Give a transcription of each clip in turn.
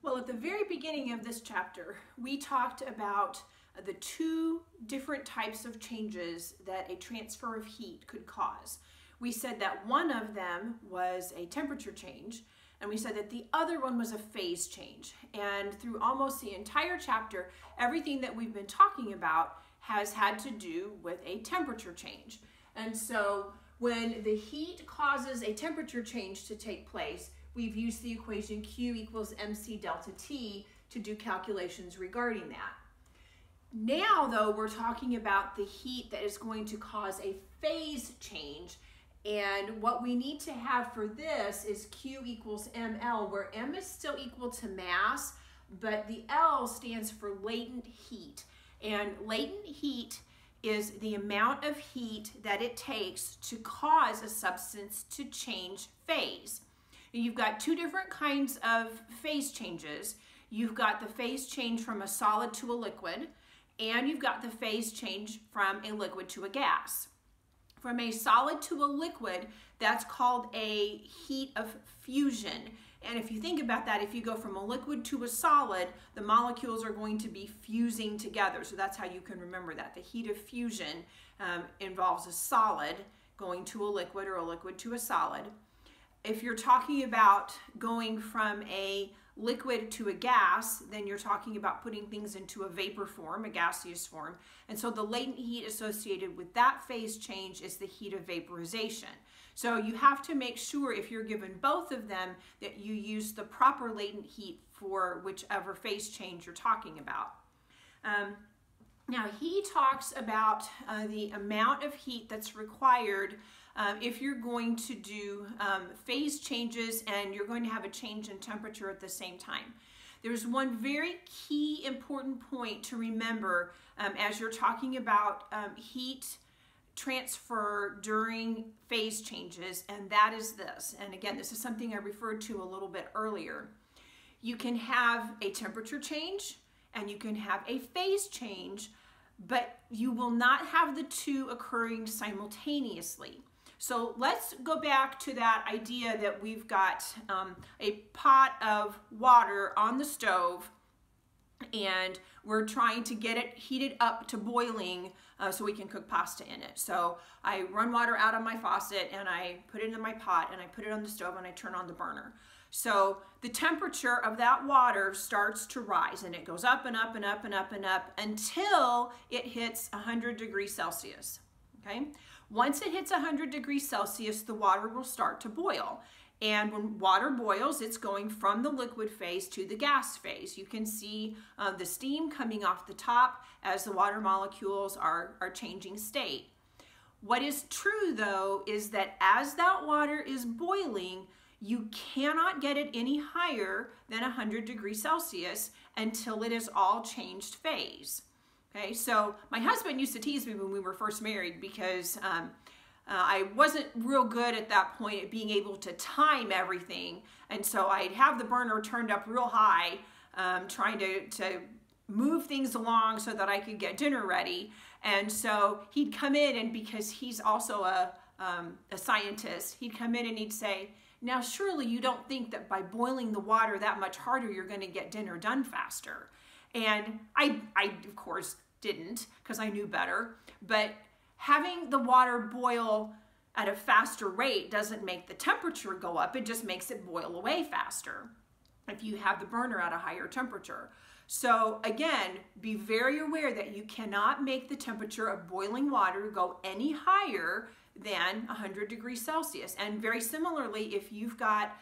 Well, at the very beginning of this chapter, we talked about the two different types of changes that a transfer of heat could cause. We said that one of them was a temperature change, and we said that the other one was a phase change. And through almost the entire chapter, everything that we've been talking about has had to do with a temperature change. And so when the heat causes a temperature change to take place, we've used the equation Q equals mc delta T to do calculations regarding that. Now, though, we're talking about the heat that is going to cause a phase change. And what we need to have for this is Q equals mL, where m is still equal to mass, but the L stands for latent heat. And latent heat is the amount of heat that it takes to cause a substance to change phase. You've got two different kinds of phase changes. You've got the phase change from a solid to a liquid, and you've got the phase change from a liquid to a gas. From a solid to a liquid, that's called a heat of fusion. And if you think about that, if you go from a liquid to a solid, the molecules are going to be fusing together. So that's how you can remember that. The heat of fusion involves a solid going to a liquid or a liquid to a solid. If you're talking about going from a liquid to a gas, then you're talking about putting things into a vapor form, a gaseous form. And so the latent heat associated with that phase change is the heat of vaporization. So you have to make sure, if you're given both of them, that you use the proper latent heat for whichever phase change you're talking about. Now he talks about the amount of heat that's required if you're going to do phase changes and you're going to have a change in temperature at the same time. There's one very key important point to remember as you're talking about heat transfer during phase changes, and that is this. And again, this is something I referred to a little bit earlier. You can have a temperature change and you can have a phase change, but you will not have the two occurring simultaneously. So let's go back to that idea that we've got a pot of water on the stove and we're trying to get it heated up to boiling so we can cook pasta in it. So I run water out of my faucet and I put it in my pot and I put it on the stove and I turn on the burner. So the temperature of that water starts to rise and it goes up and up and up and up and up until it hits 100 degrees Celsius, okay? Once it hits 100 degrees Celsius, the water will start to boil. And when water boils, it's going from the liquid phase to the gas phase. You can see the steam coming off the top as the water molecules are changing state. What is true, though, is that as that water is boiling, you cannot get it any higher than 100 degrees Celsius until it is all changed phase. Okay, so my husband used to tease me when we were first married because I wasn't real good at that point at being able to time everything. And so I'd have the burner turned up real high, trying to move things along so that I could get dinner ready. And so he'd come in, and because he's also a scientist, he'd come in and he'd say, "Now surely you don't think that by boiling the water that much harder you're going to get dinner done faster?" And I of course didn't, because I knew better, but having the water boil at a faster rate doesn't make the temperature go up, it just makes it boil away faster if you have the burner at a higher temperature. So again, be very aware that you cannot make the temperature of boiling water go any higher than 100 degrees Celsius. And very similarly, if you've got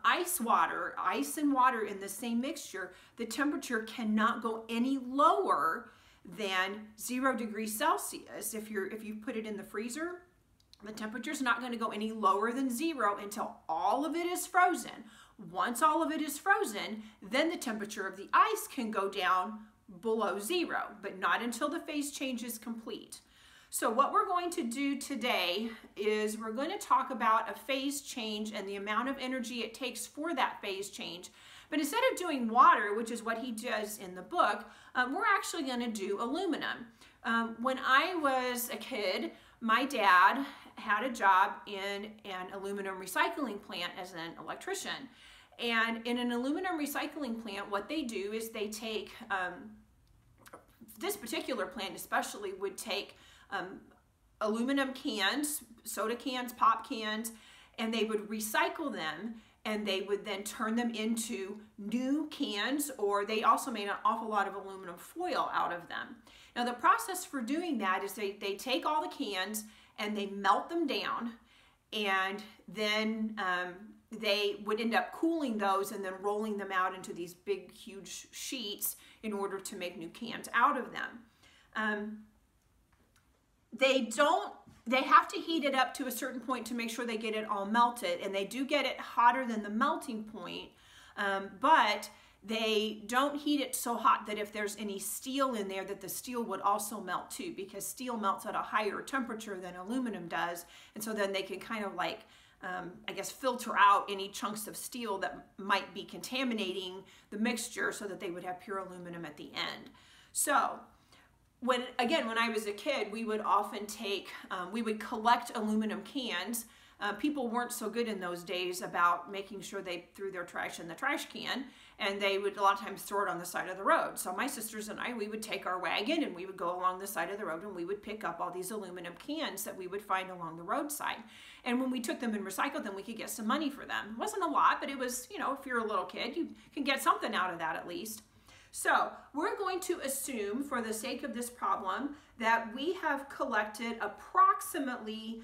ice and water in the same mixture, the temperature cannot go any lower than 0 degrees Celsius. If you put it in the freezer, the temperature is not going to go any lower than 0 until all of it is frozen. Once all of it is frozen, then the temperature of the ice can go down below 0, but not until the phase change is complete. So what we're going to do today is we're going to talk about a phase change and the amount of energy it takes for that phase change. But instead of doing water, which is what he does in the book, we're actually going to do aluminum. When I was a kid, my dad had a job in an aluminum recycling plant as an electrician. And in an aluminum recycling plant, what they do is they take, this particular plant especially would take aluminum cans, soda cans, pop cans, and they would recycle them, and they would then turn them into new cans, or they also made an awful lot of aluminum foil out of them. Now the process for doing that is they take all the cans and they melt them down, and then they would end up cooling those and then rolling them out into these big, huge sheets in order to make new cans out of them. They have to heat it up to a certain point to make sure they get it all melted, and they do get it hotter than the melting point, but they don't heat it so hot that if there's any steel in there, that the steel would also melt too, because steel melts at a higher temperature than aluminum does, and so then they can kind of like, I guess, filter out any chunks of steel that might be contaminating the mixture so that they would have pure aluminum at the end. So when I was a kid, we would often we would collect aluminum cans. People weren't so good in those days about making sure they threw their trash in the trash can, and they would a lot of times throw it on the side of the road. So my sisters and I, we would take our wagon and we would go along the side of the road, and we would pick up all these aluminum cans that we would find along the roadside. And when we took them and recycled them, we could get some money for them. It wasn't a lot, but it was, you know, if you're a little kid, you can get something out of that at least. So we're going to assume, for the sake of this problem, that we have collected approximately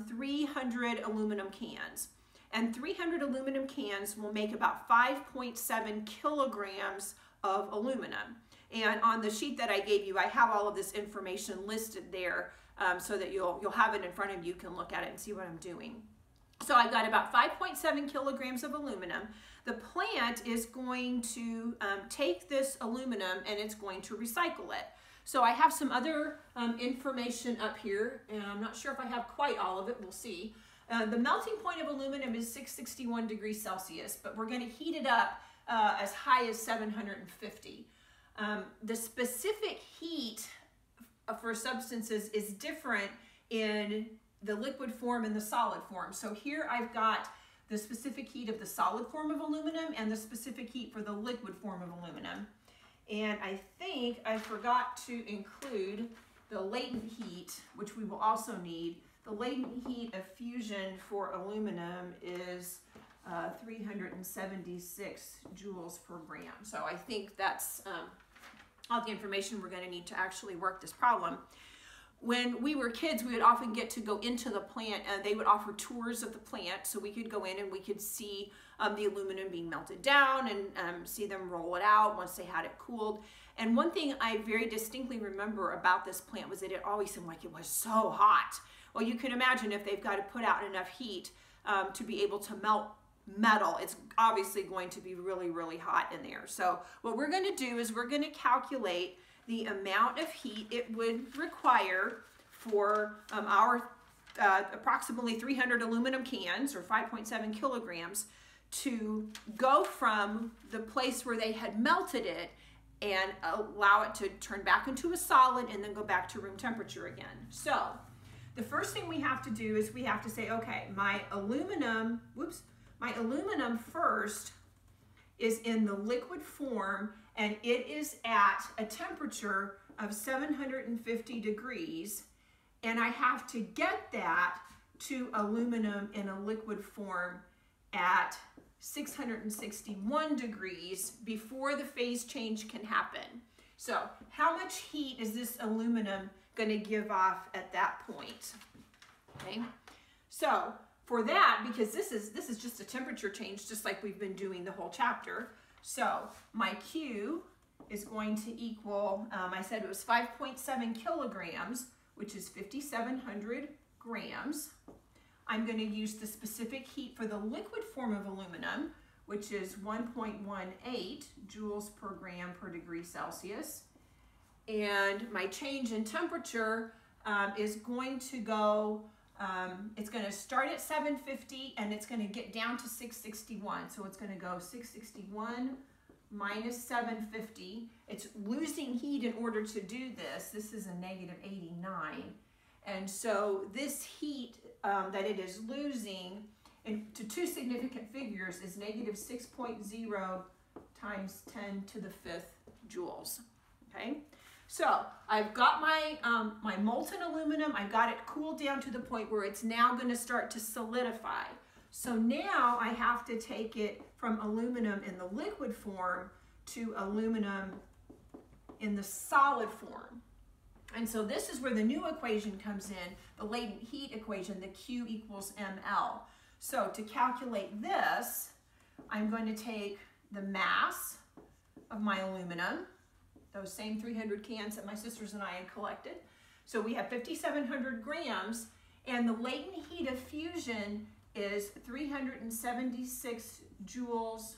300 aluminum cans. And 300 aluminum cans will make about 5.7 kilograms of aluminum. And on the sheet that I gave you, I have all of this information listed there so that you'll have it in front of you. You can look at it and see what I'm doing. So I've got about 5.7 kilograms of aluminum. The plant is going to take this aluminum and it's going to recycle it. So I have some other information up here, and I'm not sure if I have quite all of it. We'll see. The melting point of aluminum is 661 degrees Celsius, but we're going to heat it up as high as 750. The specific heat for substances is different in the liquid form and the solid form. So here I've got the specific heat of the solid form of aluminum and the specific heat for the liquid form of aluminum. And I think I forgot to include the latent heat, which we will also need. The latent heat of fusion for aluminum is 376 joules per gram. So I think that's all the information we're going to need to actually work this problem. When we were kids, we would often get to go into the plant, and they would offer tours of the plant, so we could go in and we could see the aluminum being melted down and see them roll it out once they had it cooled. And one thing I very distinctly remember about this plant was that it always seemed like it was so hot. Well, you can imagine if they've got to put out enough heat to be able to melt metal, it's obviously going to be really, really hot in there. So what we're going to do is we're going to calculate the amount of heat it would require for our approximately 300 aluminum cans, or 5.7 kilograms, to go from the place where they had melted it and allow it to turn back into a solid and then go back to room temperature again. So the first thing we have to do is we have to say, okay, my aluminum first is in the liquid form, and it is at a temperature of 750 degrees, and I have to get that to aluminum in a liquid form at 661 degrees before the phase change can happen. So how much heat is this aluminum going to give off at that point? Okay, so for that, because this is just a temperature change, just like we've been doing the whole chapter. So my Q is going to equal, I said it was 5.7 kilograms, which is 5,700 grams. I'm going to use the specific heat for the liquid form of aluminum, which is 1.18 joules per gram per degree Celsius. And my change in temperature is going to go, it's going to start at 750 and it's going to get down to 661. So it's going to go 661 minus 750. It's losing heat in order to do this. This is a negative 89. And so this heat that it is losing into two significant figures is negative 6.0 times 10 to the 5th joules. Okay, so I've got my, my molten aluminum, I've got it cooled down to the point where it's now going to start to solidify. So now I have to take it from aluminum in the liquid form to aluminum in the solid form. And so this is where the new equation comes in, the latent heat equation, the Q equals mL. So to calculate this, I'm going to take the mass of my aluminum, those same 300 cans that my sisters and I had collected. So we have 5,700 grams, and the latent heat of fusion is 376 joules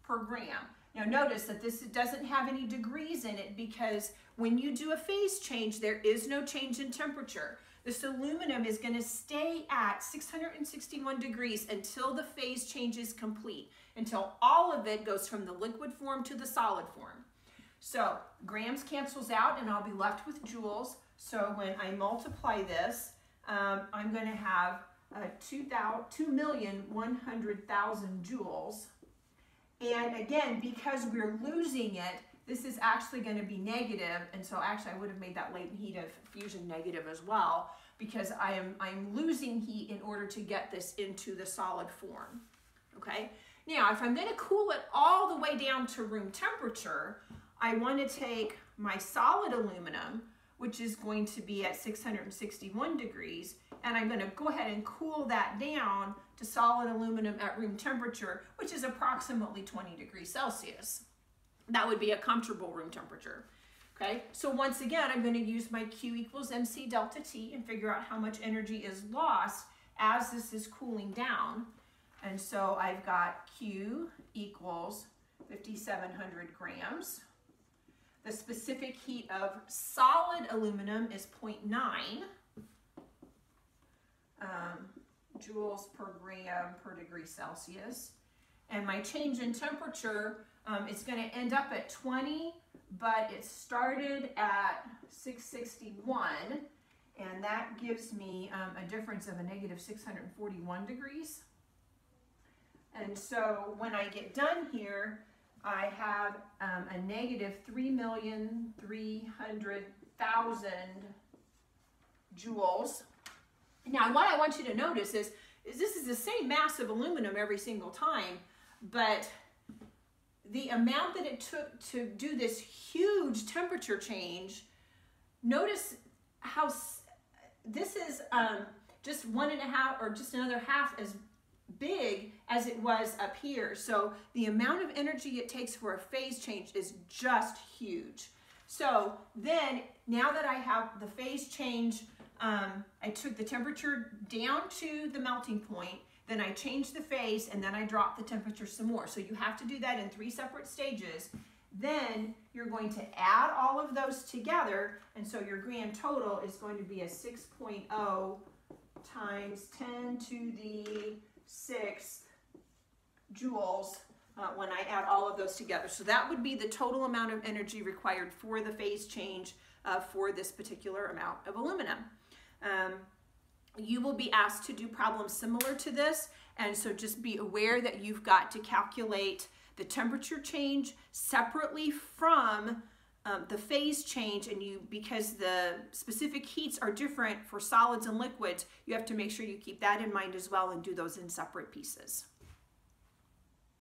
per gram. Now notice that this doesn't have any degrees in it because when you do a phase change, there is no change in temperature. This aluminum is going to stay at 661 degrees until the phase change is complete, until all of it goes from the liquid form to the solid form. So grams cancels out and I'll be left with joules. So when I multiply this, I'm going to have 2,100,000 joules. And again, because we're losing it, this is actually going to be negative, and so actually I would have made that latent heat of fusion negative as well, because I'm losing heat in order to get this into the solid form. Okay, now if I'm going to cool it all the way down to room temperature, I want to take my solid aluminum, which is going to be at 661 degrees, and I'm going to go ahead and cool that down to solid aluminum at room temperature, which is approximately 20 degrees Celsius. That would be a comfortable room temperature. Okay, so once again, I'm going to use my Q equals MC delta T and figure out how much energy is lost as this is cooling down. And so I've got Q equals 5,700 grams. The specific heat of solid aluminum is 0.9 joules per gram per degree Celsius. And my change in temperature, it's going to end up at 20, but it started at 661, and that gives me a difference of a negative 641 degrees. And so when I get done here, I have a negative 3,300,000 joules. Now, what I want you to notice is this is the same mass of aluminum every single time, but the amount that it took to do this huge temperature change, notice how this is just 1.5 or just another half as big as it was up here. So the amount of energy it takes for a phase change is just huge. So then, now that I have the phase change, I took the temperature down to the melting point, then I changed the phase, and then I dropped the temperature some more. So you have to do that in 3 separate stages. Then you're going to add all of those together, and so your grand total is going to be a 6.0 times 10 to the 6th joules when I add all of those together. So that would be the total amount of energy required for the phase change for this particular amount of aluminum. You will be asked to do problems similar to this, and so just be aware that you've got to calculate the temperature change separately from the phase change, and because the specific heats are different for solids and liquids, you have to make sure you keep that in mind as well and do those in separate pieces.